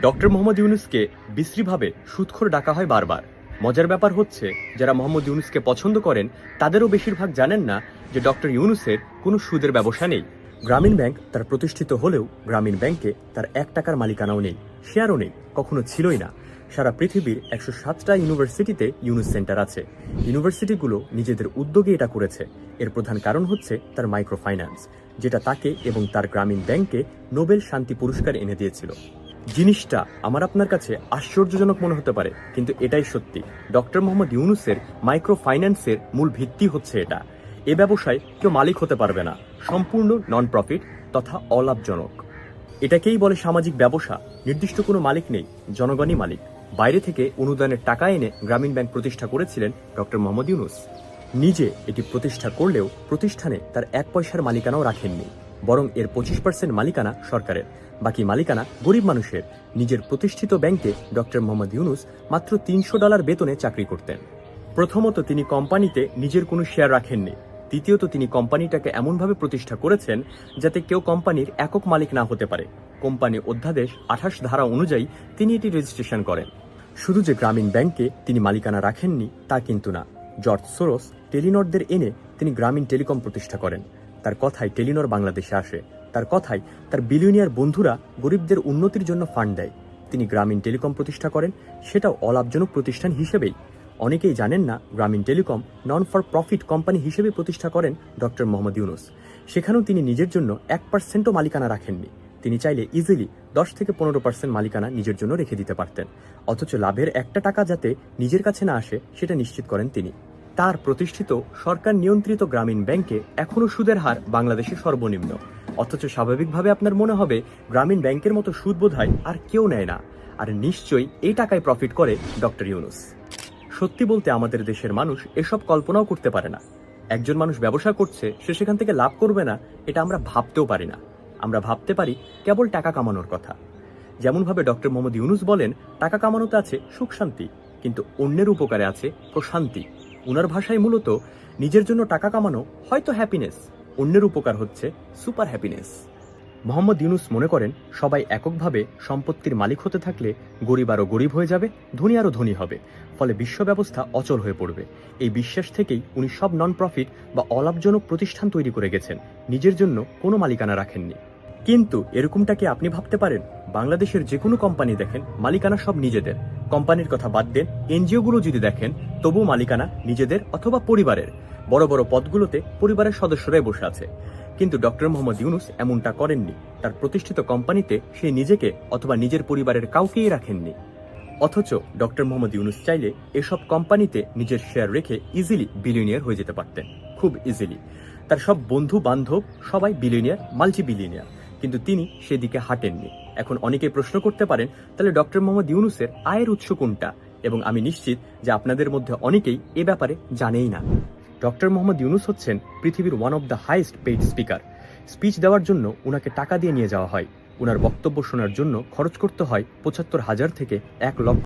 Doctor Mohammad ইউনূসকে বিশ্রীভাবে সুদখোর ডাকা হয় বারবার। মজার ব্যাপার হচ্ছে, যারা মোহাম্মদ ইউনূসকে পছন্দ করেন তাদেরও বেশিরভাগ জানেন না যে ডক্টর ইউনূসের কোনো সুদের ব্যবসা নেই। গ্রামীণ ব্যাংক তার প্রতিষ্ঠিত হলেও গ্রামীণ ব্যাংকে তার 1 টাকার মালিকানাও নেই, শেয়ারও নেই, কখনো ছিলই না। সারা পৃথিবীর 107টা ইউনিভার্সিটিতে ইউনূস সেন্টার আছে। ইউনিভার্সিটিগুলো নিজেদের উদ্যোগে এটা করেছে। এর প্রধান কারণ হচ্ছে তার মাইক্রো ফাইন্যান্স, যেটা তাকে এবং তার গ্রামীণ ব্যাংকে নোবেল শান্তি পুরস্কার এনে দিয়েছিল। জিনিসটা আমার আপনার কাছে আশ্চর্যজনক মনে হতে পারে, কিন্তু এটাই সত্যি। ডক্টর মোহাম্মদ ইউনূসের মাইক্রো ফাইন্যান্সের মূল ভিত্তি হচ্ছে এটা। এ ব্যবসায় কেউ মালিক হতে পারবে না, সম্পূর্ণ নন প্রফিট তথা অলাভজনক। এটাকেই বলে সামাজিক ব্যবসা। নির্দিষ্ট কোনো মালিক নেই, জনগণই মালিক। বাইরে থেকে অনুদানের টাকা এনে গ্রামীণ ব্যাংক প্রতিষ্ঠা করেছিলেন ডক্টর মোহাম্মদ ইউনূস। নিজে এটি প্রতিষ্ঠা করলেও প্রতিষ্ঠানে তার 1 পয়সার মালিকানাও রাখেননি, বরং এর 25% মালিকানা সরকারের, বাকি মালিকানা গরিব মানুষের। নিজের প্রতিষ্ঠিত ব্যাংকে ডক্টর মোহাম্মদ ইউনূস মাত্র $300 বেতনে চাকরি করতেন। প্রথমত, তিনি কোম্পানিতে নিজের কোনো শেয়ার রাখেননি। দ্বিতীয়ত, তিনি কোম্পানিটাকে এমনভাবে প্রতিষ্ঠা করেছেন যাতে কেউ কোম্পানির একক মালিক না হতে পারে। কোম্পানি অধ্যাদেশ 28 ধারা অনুযায়ী তিনি এটি রেজিস্ট্রেশন করেন। শুধু যে গ্রামীণ ব্যাংকে তিনি মালিকানা রাখেননি তা কিন্তু না। জর্জ সোরস টেলিনরদের এনে তিনি গ্রামীণ টেলিকম প্রতিষ্ঠা করেন। তার কথায় টেলিনর বাংলাদেশে আসে। তার কথায় তার বিলিয়নিয়ার বন্ধুরা গরিবদের উন্নতির জন্য ফান্ড দেয়। তিনি গ্রামীণ টেলিকম প্রতিষ্ঠা করেন, সেটাও অলাভজনক প্রতিষ্ঠান হিসেবেই। অনেকেই জানেন না, গ্রামীণ telecom known for profit company হিসেবে প্রতিষ্ঠা করেন ডক্টর মোহাম্মদ ইউনূস। সেখানেও তিনি নিজের জন্য 1%ও মালিকানা রাখেননি। তিনি চাইলে ইজিলি 10 থেকে 15% মালিকানা নিজের জন্য রেখে দিতে পারতেন, অথচ লাভের 1 টাকা যাতে নিজের কাছে না আসে সেটা নিশ্চিত করেন তিনি। তার প্রতিষ্ঠিত সরকার নিয়ন্ত্রিত গ্রামীণ ব্যাংকে এখনও সুদের হার বাংলাদেশে সর্বনিম্ন। অথচ স্বাভাবিকভাবে আপনার মনে হবে গ্রামীণ ব্যাংকের মতো সুদ বোধহয় আর কেউ নেয় না। আর নিশ্চয়ই এই টাকায় প্রফিট করে ডক্টর ইউনূস। সত্যি বলতে আমাদের দেশের মানুষ এসব কল্পনাও করতে পারে না। একজন মানুষ ব্যবসা করছে, সে সেখান থেকে লাভ করবে না, এটা আমরা ভাবতেও পারি না। আমরা ভাবতে পারি কেবল টাকা কামানোর কথা। যেমনভাবে ডক্টর মোহাম্মদ ইউনূস বলেন, টাকা কামানোতে আছে সুখ শান্তি, কিন্তু অন্যের উপকারে আছে প্রশান্তি। উনার ভাষায় মূলত নিজের জন্য টাকা কামানো হয়তো হ্যাপিনেস, অন্যের উপকার হচ্ছে সুপার হ্যাপিনেস। মোহাম্মদ ইউনূস মনে করেন, সবাই এককভাবে সম্পত্তির মালিক হতে থাকলে গরিব আরও গরিব হয়ে যাবে, ধনী আরও ধনী হবে, ফলে বিশ্ব ব্যবস্থা অচল হয়ে পড়বে। এই বিশ্বাস থেকেই উনি সব নন প্রফিট বা অলাভজনক প্রতিষ্ঠান তৈরি করে গেছেন, নিজের জন্য কোনো মালিকানা রাখেননি। কিন্তু এরকমটা কি আপনি ভাবতে পারেন? বাংলাদেশের যে কোনো কোম্পানি দেখেন, মালিকানা সব নিজেদের। কোম্পানির কথা বাদ দেন, এনজিওগুলো যদি দেখেন, তবুও মালিকানা নিজেদের অথবা পরিবারের। বড় বড় পদগুলোতে পরিবারের সদস্যরাই বসে আছে। কিন্তু ডক্টর মোহাম্মদ ইউনূস এমনটা করেননি। তার প্রতিষ্ঠিত কোম্পানিতে সে নিজেকে অথবা নিজের পরিবারের কাউকেই রাখেননি। অথচ ডক্টর মোহাম্মদ ইউনূস চাইলে এসব কোম্পানিতে নিজের শেয়ার রেখে ইজিলি বিলিয়নিয়ার হয়ে যেতে পারতেন, খুব ইজিলি। তার সব বন্ধু বান্ধব সবাই বিলিয়নিয়ার, মাল্টি বিলিয়নিয়ার, কিন্তু তিনি সেদিকে হাঁটেননি। এখন অনেকেই প্রশ্ন করতে পারেন, তাহলে ডক্টর মোহাম্মদ ইউনূসের আয়ের উৎস কোনটা? এবং আমি নিশ্চিত যে আপনাদের মধ্যে অনেকেই এ ব্যাপারে জানেই না। ডক্টর মোহাম্মদ ইউনূস হচ্ছেন পৃথিবীর one of the highest paid speaker. Speech দেওয়ার জন্য উনাকে টাকা দিয়ে নিয়ে যাওয়া হয়। উনার বক্তব্য শোনার জন্য খরচ করতে হয় 75,000 থেকে 1 লক্ষ